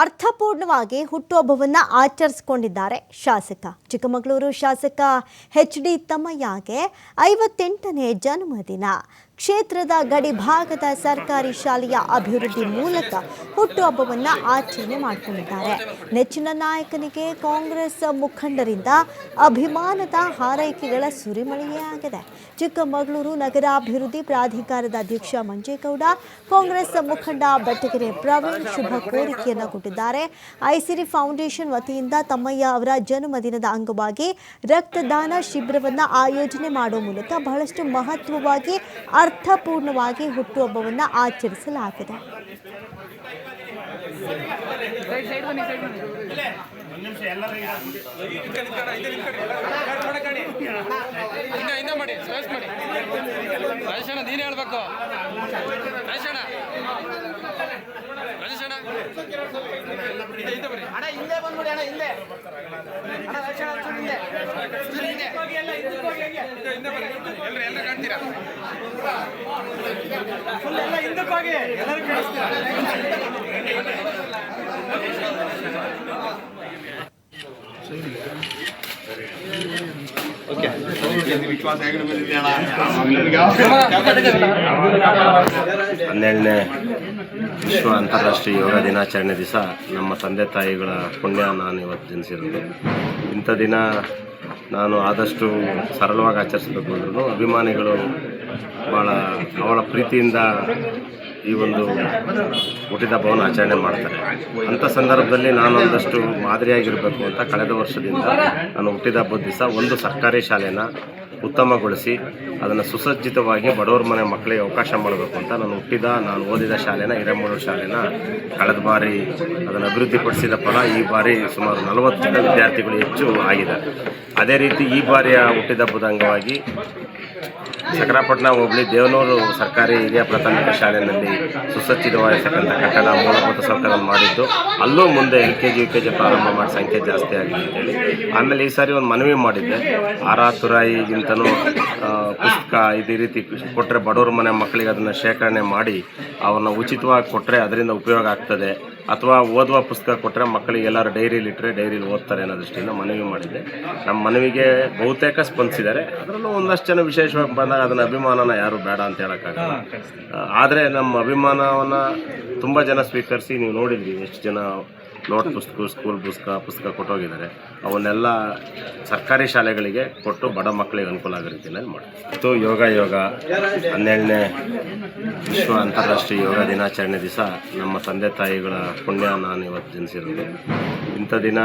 ಅರ್ಥಪೂರ್ಣವಾಗಿ ಹುಟ್ಟುಹಬ್ಬವನ್ನು ಆಚರಿಸಿಕೊಂಡಿದ್ದಾರೆ ಶಾಸಕ. ಚಿಕ್ಕಮಗಳೂರು ಶಾಸಕ ಎಚ್.ಡಿ. ತಮ್ಮಯ್ಯಗೆ 58ನೇ ಜನ್ಮದಿನ. ಕ್ಷೇತ್ರದ ಗಡಿ ಭಾಗದ ಸರ್ಕಾರಿ ಶಾಲೆಯ ಅಭಿವೃದ್ಧಿ ಮೂಲಕ ಹುಟ್ಟುಹಬ್ಬವನ್ನು ಆಚರಣೆ ಮಾಡಿಕೊಂಡಿದ್ದಾರೆ. ನೆಚ್ಚಿನ ನಾಯಕನಿಗೆ ಕಾಂಗ್ರೆಸ್ ಮುಖಂಡರಿಂದ ಅಭಿಮಾನದ ಹಾರೈಕೆಗಳ ಸುರಿಮಳೆಯೇ ಆಗಿದೆ. ಚಿಕ್ಕಮಗಳೂರು ನಗರಾಭಿವೃದ್ಧಿ ಪ್ರಾಧಿಕಾರದ ಅಧ್ಯಕ್ಷ ಮಂಜೇಗೌಡ, ಕಾಂಗ್ರೆಸ್ ಮುಖಂಡ ಬೆಟ್ಟಗೆರೆ ಪ್ರವೀಣ್ ಶುಭ ಕೋರಿಕೆಯನ್ನು ಕೊಟ್ಟಿದ್ದಾರೆ. ಐಸಿರಿ ಫೌಂಡೇಶನ್ ವತಿಯಿಂದ ತಮ್ಮಯ್ಯ ಅವರ ಜನ್ಮದಿನದ ಅಂಗವಾಗಿ ರಕ್ತದಾನ ಶಿಬಿರವನ್ನು ಆಯೋಜನೆ ಮಾಡುವ ಮೂಲಕ ಬಹಳಷ್ಟು ಮಹತ್ವವಾಗಿ ಅರ್ಥಪೂರ್ಣವಾಗಿ ಹುಟ್ಟುಹಬ್ಬವನ್ನು ಆಚರಿಸಲಾಗಿದೆ. ಹನ್ನೆರಡನೇ ವಿಶ್ವ ಅಂತಾರಾಷ್ಟ್ರೀಯ ಯೋಗ ದಿನಾಚರಣೆ ದಿವಸ ನಮ್ಮ ತಂದೆ ತಾಯಿಗಳ ಪುಣ್ಯ ನಾನು ಇವತ್ತು ಜನಿಸಿರೋದು. ಇಂಥ ದಿನ ನಾನು ಆದಷ್ಟು ಸರಳವಾಗಿ ಆಚರಿಸಬೇಕು ಅಂದ್ರೂ ಅಭಿಮಾನಿಗಳು ಭಾಳ ಅವಳ ಪ್ರೀತಿಯಿಂದ ಈ ಒಂದು ಹುಟ್ಟಿದ ಹಬ್ಬವನ್ನು ಆಚರಣೆ ಮಾಡ್ತಾರೆ. ಅಂಥ ಸಂದರ್ಭದಲ್ಲಿ ನಾನು ಒಂದಷ್ಟು ಮಾದರಿಯಾಗಿರಬೇಕು ಅಂತ ಕಳೆದ ವರ್ಷದಿಂದ ನಾನು ಹುಟ್ಟಿದ ಹಬ್ಬದ ದಿವಸ ಒಂದು ಸರ್ಕಾರಿ ಶಾಲೆನ ಉತ್ತಮಗೊಳಿಸಿ ಅದನ್ನು ಸುಸಜ್ಜಿತವಾಗಿ ಬಡವರ ಮನೆ ಮಕ್ಕಳಿಗೆ ಅವಕಾಶ ಮಾಡಬೇಕು ಅಂತ ನಾನು ಓದಿದ ಶಾಲೆನ ಹಿರೇಮೂರು ಶಾಲೆನ ಕಳೆದ ಬಾರಿ ಅದನ್ನು ಅಭಿವೃದ್ಧಿಪಡಿಸಿದ ಫಲ ಈ ಬಾರಿ ಸುಮಾರು 40 ವಿದ್ಯಾರ್ಥಿಗಳು ಹೆಚ್ಚು ಆಗಿದ್ದಾರೆ. ಅದೇ ರೀತಿ ಈ ಬಾರಿಯ ಹುಟ್ಟಿದ ಹಬ್ಬದ ಅಂಗವಾಗಿ ಚಕ್ರಾಪಟ್ಟಣ ಹೋಬಳಿ ದೇವನೂರು ಸರ್ಕಾರಿ ಹಿರಿಯ ಪ್ರಾಥಮಿಕ ಶಾಲೆಯಲ್ಲಿ ಸುಸಜ್ಜಿತವಾಗಿರ್ತಕ್ಕಂಥ ಕಟ್ಟಡ ಮೂಲಭೂತ ಸೌಕರ್ಯ ಮಾಡಿದ್ದು, ಅಲ್ಲೂ ಮುಂದೆ LKG UKG ಪ್ರಾರಂಭ ಮಾಡಿ ಸಂಖ್ಯೆ ಜಾಸ್ತಿ ಆಗಿದೆ ಅಂತೇಳಿ. ಆಮೇಲೆ ಈ ಸಾರಿ ಒಂದು ಮನವಿ ಮಾಡಿದ್ದೆ, ತುರಾಯಿಗಿಂತನೂ ಪುಸ್ತಕ ಇದೇ ರೀತಿ ಕೊಟ್ಟರೆ ಬಡವ್ರ ಮನೆ ಮಕ್ಕಳಿಗೆ ಅದನ್ನು ಶೇಖರಣೆ ಮಾಡಿ ಅವ್ರನ್ನ ಉಚಿತವಾಗಿ ಕೊಟ್ಟರೆ ಅದರಿಂದ ಉಪಯೋಗ ಆಗ್ತದೆ, ಅಥವಾ ಓದುವ ಪುಸ್ತಕ ಕೊಟ್ಟರೆ ಮಕ್ಕಳಿಗೆ ಎಲ್ಲರೂ ಡೈರಿಲಿ ಇಟ್ಟರೆ ಡೈರಿಲಿ ಓದ್ತಾರೆ ಅನ್ನೋ ದೃಷ್ಟಿಯಿಂದ ಮನವಿ ಮಾಡಿದ್ದೆ. ನಮ್ಮ ಮನವಿಗೆ ಬಹುತೇಕ ಸ್ಪಂದಿಸಿದ್ದಾರೆ. ಅದರಲ್ಲೂ ಒಂದಷ್ಟು ಜನ ವಿಶೇಷವಾಗಿ ಬಂದಾಗ ಅದನ್ನು ಅಭಿಮಾನನ ಯಾರು ಬೇಡ ಅಂತ ಹೇಳೋಕ್ಕಾಗಲ್ಲ. ಆದರೆ ನಮ್ಮ ಅಭಿಮಾನವನ್ನು ತುಂಬ ಜನ ಸ್ವೀಕರಿಸಿ ನೀವು ನೋಡಿದ್ವಿ ಎಷ್ಟು ಜನ ನೋಟ್ ಪುಸ್ತಕ, ಸ್ಕೂಲ್ ಪುಸ್ತಕ ಕೊಟ್ಟೋಗಿದ್ದಾರೆ. ಅವನ್ನೆಲ್ಲ ಸರ್ಕಾರಿ ಶಾಲೆಗಳಿಗೆ ಕೊಟ್ಟು ಬಡ ಮಕ್ಕಳಿಗೆ ಅನುಕೂಲ ಆಗೋ ರೀತಿಯಲ್ಲಿ ಮಾಡ್ತೀವಿ. ಯೋಗ 12ನೇ ವಿಶ್ವ ಅಂತಾರಾಷ್ಟ್ರೀಯ ಯೋಗ ದಿನಾಚರಣೆ ದಿವಸ ನಮ್ಮ ತಂದೆ ತಾಯಿಗಳ ಪುಣ್ಯ ನಾನು ಇವತ್ತು ಜನಿಸಿರೋದು. ಇಂಥ ದಿನ